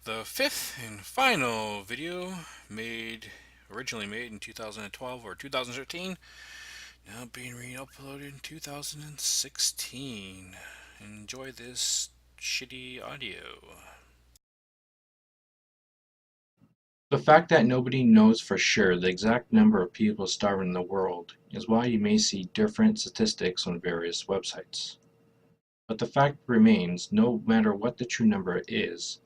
The fifth and final video originally made in 2012 or 2013, now being re-uploaded in 2016. Enjoy this shitty audio. The fact that nobody knows for sure the exact number of people starving in the world is why you may see different statistics on various websites. But the fact remains, no matter what the true number is,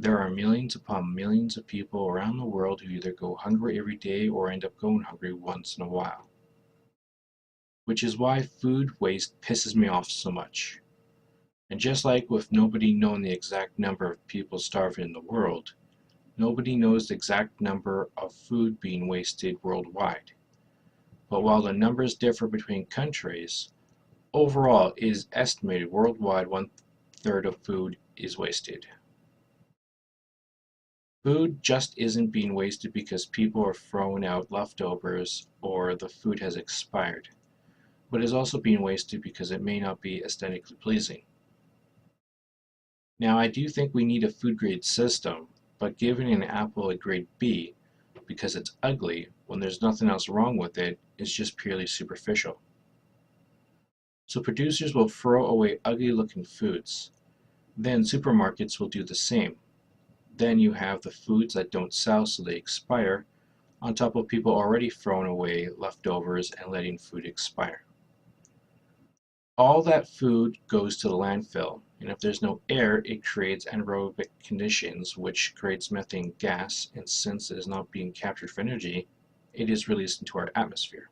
there are millions upon millions of people around the world who either go hungry every day or end up going hungry once in a while. Which is why food waste pisses me off so much. And just like with nobody knowing the exact number of people starving in the world, nobody knows the exact number of food being wasted worldwide. But while the numbers differ between countries, overall it is estimated worldwide one-third of food is wasted. Food just isn't being wasted because people are throwing out leftovers or the food has expired, but is also being wasted because it may not be aesthetically pleasing. Now, I do think we need a food grade system, but giving an apple a grade B because it's ugly when there's nothing else wrong with it is just purely superficial. So producers will throw away ugly looking foods. Then supermarkets will do the same. Then you have the foods that don't sell so they expire, on top of people already throwing away leftovers and letting food expire. All that food goes to the landfill, and if there's no air, it creates anaerobic conditions, which creates methane gas, and since it is not being captured for energy, it is released into our atmosphere.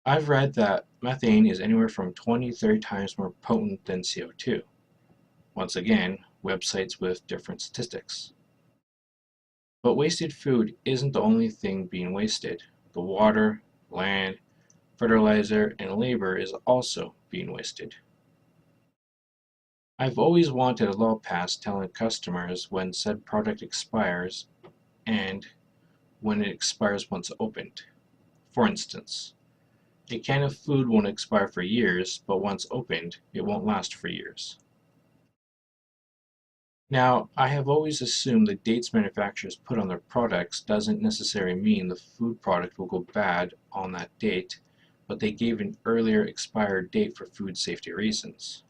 I've read that methane is anywhere from 20 to 30 times more potent than CO2. Once again, websites with different statistics. But wasted food isn't the only thing being wasted. The water, land, fertilizer, and labor is also being wasted. I've always wanted a law passed telling customers when said product expires and when it expires once opened. For instance, a can of food won't expire for years, but once opened, it won't last for years. Now, I have always assumed the dates manufacturers put on their products doesn't necessarily mean the food product will go bad on that date, but they gave an earlier expired date for food safety reasons.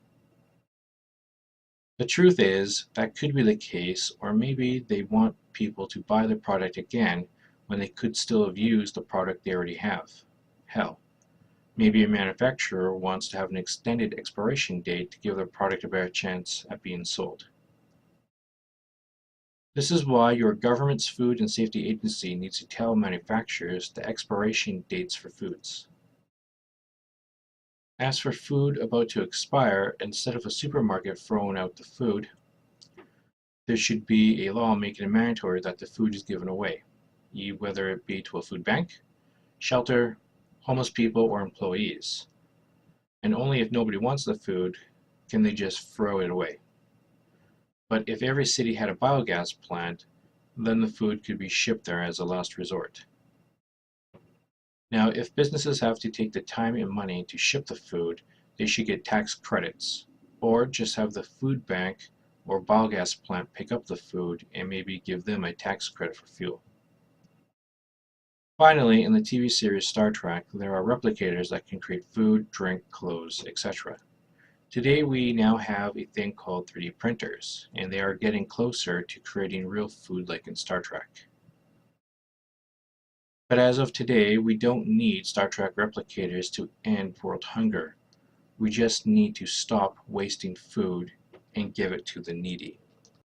The truth is, that could be the case, or maybe they want people to buy the product again when they could still have used the product they already have. Hell, maybe a manufacturer wants to have an extended expiration date to give their product a better chance at being sold. This is why your government's Food and Safety Agency needs to tell manufacturers the expiration dates for foods. As for food about to expire, instead of a supermarket throwing out the food, there should be a law making it mandatory that the food is given away, whether it be to a food bank, shelter, homeless people, or employees. And only if nobody wants the food can they just throw it away. But if every city had a biogas plant, then the food could be shipped there as a last resort. Now, if businesses have to take the time and money to ship the food, they should get tax credits, or just have the food bank or biogas plant pick up the food and maybe give them a tax credit for fuel. Finally, in the TV series Star Trek, there are replicators that can create food, drink, clothes, etc. Today we now have a thing called 3D printers, and they are getting closer to creating real food like in Star Trek. But as of today, we don't need Star Trek replicators to end world hunger. We just need to stop wasting food and give it to the needy.